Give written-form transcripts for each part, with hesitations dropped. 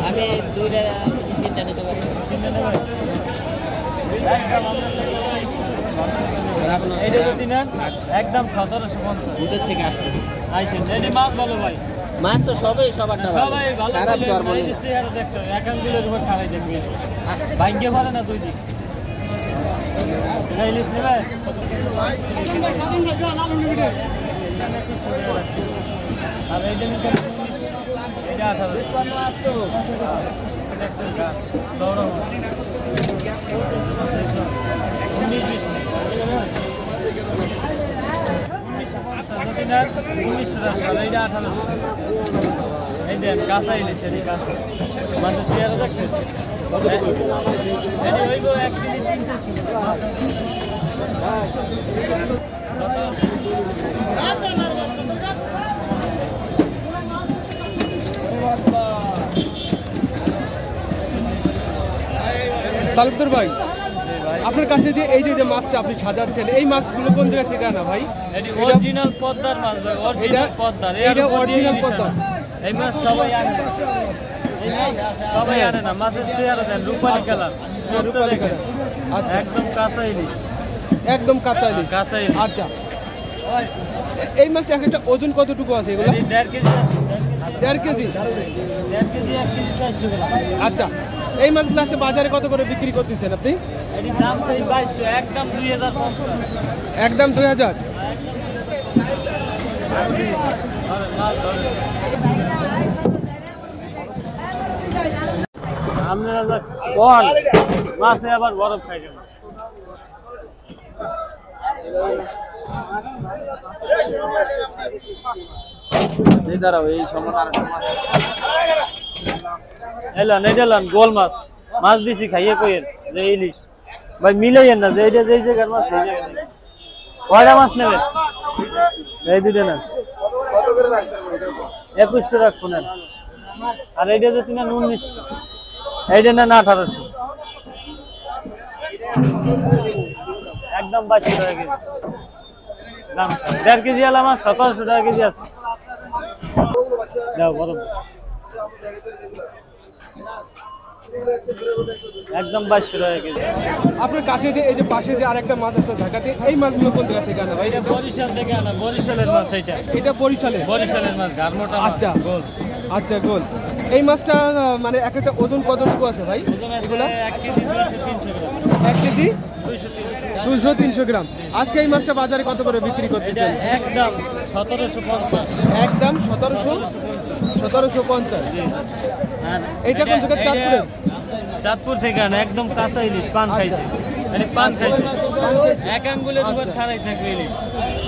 আমি দুইটা তিনটা নিতে পারি। একদম 1750 দুধের থেকে আসতেছে। মাছ ভালো ভাই, মাছ তো সবাই সবার খারাপ তো আর বলে দেখছো একাঙ্গুলের উপর খারাই দেখবি ভাঙ্গে পারে না দুই দিক। ইলিশ নেবে আর এইটা নিতে এটা 18 এই দেন কাঁচা ইলিশ কাঁচা মাছের চেয়ারা দেখছেন হইব 1 কেজি 300 তালুকদার ভাই, আপনার কাছে যে এই যে মাছটা আপনি সাজাচ্ছেন, এই মাছগুলো কোন জায়গা থেকে আনা ভাই? অরিজিনাল পদ্মার মাছ ভাই, অরিজিনাল পদ্মার। এটা অরিজিনাল পদ্মা। এই মাছ সবাই আনে, এই মাছ সবাই আনে না। মাছের চেহারা দেন রূপালী কালার, রূপালী কালার, একদম কাঁচা ইলিশ, একদম কাঁচা ইলিশ। কাঁচা ইলিশ। আচ্ছা, এই মাছটা একটা ওজন কতটুকু আছে এগুলো? 1.5 কেজি আছে। 1.5 কেজি? 1.5 কেজি 1 কেজি 400 গ্রাম। আচ্ছা, এই মাছগুলো আছে বাজারে কত করে বিক্রি করতেছেন আপনি? এর দাম চাই 2200, একদম 2050। একদম 2000? আপনারা যা কোন মাছে আবার বরফ খাইছেন। এই দাঁড়াও, এই সময় আরেকটা মাছ এলান, এই এলান গোল মাছ, মাছ দিছি খাইয়ে কইেন যে ইলিশ ভাই মিলাইয়েন না যে এইটা যেই জায়গার মাছ সেই জায়গা। কয়টা মাছ নেবেন? এই দুইটা নেন, কত করে রাখবেন? 2100 রাখুন। আর এইটা যে তিনা 1900, এইটা নেন 1800, একদম 2200 টাকা কেজি দাম। 1.5 কেজি আলা মাছ 1700 টাকা কেজি আছে। যাও বরং একদম 2200 টাকা কেজি। আপনার কাছে যে এই যে পাশে যে আরেকটা মাছ আছে ঢাকাতে, এই মাছগুলো কোন জায়গা থেকে আনা ভাই? এটা বরিশাল থেকে আনা, বরিশালের মাছ। এটা বরিশালের? বরিশালের মাছ, গারমোটা। আচ্ছা গোল। আচ্ছা গোল। এই মাছটা মানে একটা ওজন কতটুকু আছে ভাই? ওজন আছে 1 কেজি 200-300 গ্রাম। 1 কেজি 200-300 গ্রাম। আজকে এই মাছটা বাজারে কত করে বিক্রি করতেছেন? একদম 1750। একদম 1750। আর এইটা কোন জায়গা? চাঁদপুরে? চাঁদপুর থেকে আনা, একদম কাঁচা ইলিশ, পান খাইছে, মানে পান খাইছে, এক আঙ্গুলের উপর খাড়াই থাকবে ইলিশ।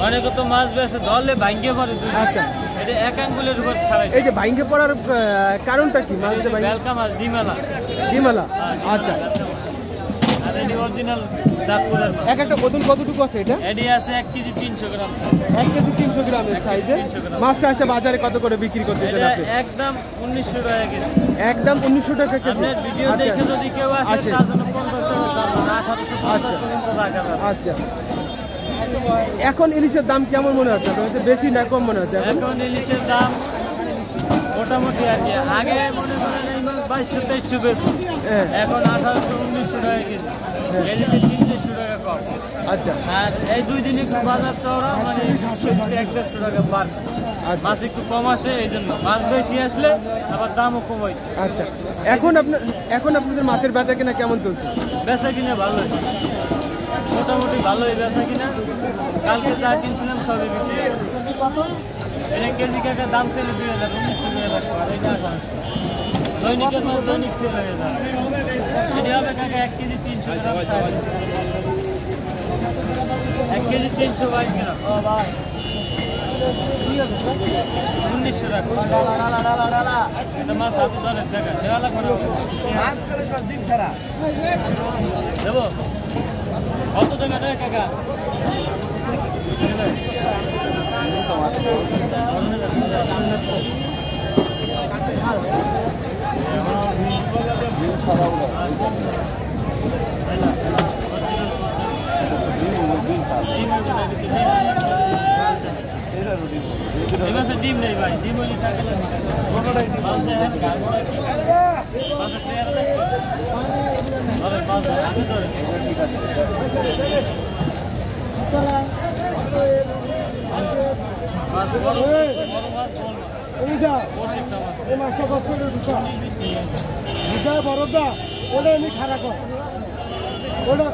অনেকে তো মাছ বেছে ধরলে ভাঙ্গে পড়ে। আচ্ছা, এটা এক আঙ্গুলের উপর খাড়াই। এই যে ভাঙ্গে পড়ার কারণটা কি? মাছ যে বেলকা মাছ, ডিমালা। ডিমালা, আচ্ছা। আর এটি অরিজিনাল চাঁদপুরের মাছ। একটা ওজন কতটুকু আছে এটা? এটি আছে 1 কেজি 300 গ্রাম। 1 কেজি 300 গ্রামের সাইজে মাছটা আছে বাজারে কত করে বিক্রি করতেছেন আপনি? একদম 1900 টাকা কেজি। একদম 1900 টাকা কেজি। আপনার ভিডিও দেখে যদি কেউ আসে তার জন্য 50 টাকা ছাড়, 1850 পর্যন্ত রাখা যাবে। আচ্ছা, এখন ইলিশের দাম কেমন মনে হচ্ছে? বেশি না কম মনে হচ্ছে? এখন ইলিশের দাম মোটামুটি আর কি, আগে মনে করেন এই মাছ 2200-2300 বেশি, এখন 1800-1900 টাকা কেজি, কেজিতে 300 টাকা কম। আচ্ছা, আর এই 2 দিন একটু বাজার চওড়া, মানে 150 টাকা বাড়। মাছ একটু কম আসে, এই জন্য মাছ বেশি আসলে আবার দামও কম হয়। আচ্ছা, এখন আপনাদের মাছের বেচা কিনা কেমন চলছে? বেচা কিনা ভালোই, মোটামুটি ভালোই বেচা কিনা। কালকে যা কিনছিলাম সবই বিক্রি। এটা কেজি কাকা দাম ছিল 2000, 1900 টাকা রাখবো। আর এটা 1800। দৈনিকের মাছ দৈনিক সেল হয়ে যায়। এটা হবে কাকা 1 কেজি 300 গ্রাম। 1 কেজি 322 গ্রাম। ও ভাই 1900 টাকা এটা মাছ হাতে ধরে টাকা দেওয়া লাগবে না দেবো কত টাকা দেয় কাকা ডিম নেই ভাই ডিম হইলে টাকা বড়দা ওটা এমনি খারাপ ওটা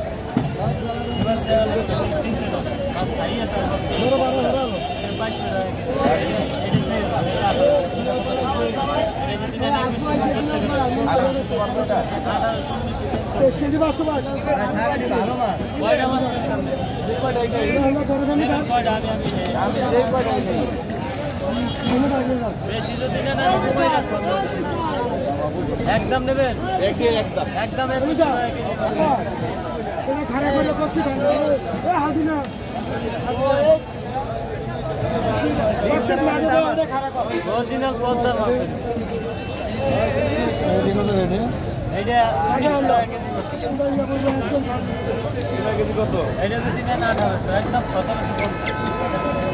একদম নেবেন একদম খারাপ হলে করছি হাদিনা অরিজিনাল পদ্মার মাছ এইটা 1900 টাকা কেজি কত এটা যদি নেন 1800 একদম 1750